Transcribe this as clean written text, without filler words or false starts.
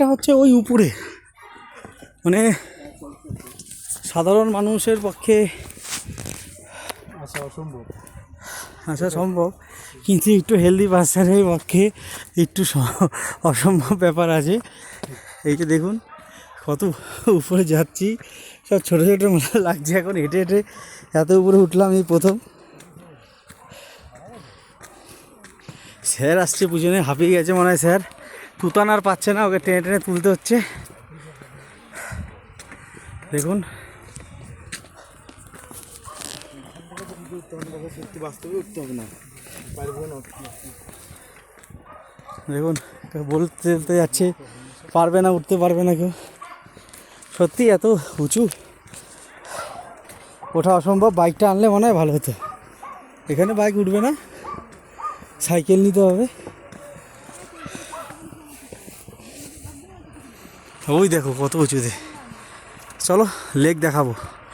লেকটা হচ্ছে ওই উপরে, মানে সাধারণ মানুষের পক্ষে আসা সম্ভব, কিন্তু একটু হেলদি পার্সনের পক্ষে একটু অসম্ভব ব্যাপার আছে। এইটা দেখুন কত উপরে যাচ্ছি, সব ছোটো ছোটো মতো লাগছে এখন হেঁটে হেঁটে এত উপরে উঠলাম এই প্রথম। স্যার আসছে পিছনে, হাঁপিয়ে গেছে মনে হয় স্যার, তুতান আর পাচ্ছে না, ওকে টেনে টেনে তুলতে হচ্ছে। দেখুন দেখুন বলতে বলতে যাচ্ছে পারবে না, উঠতে পারবে না কেউ। সত্যি এত উঁচু, ওঠা অসম্ভব। বাইকটা আনলে মনে হয় ভালো হতো, এখানে বাইক উঠবে না, সাইকেল নিতে হবে। ওই দেখো কত উঁচুতে। চলো লেক দেখাবো।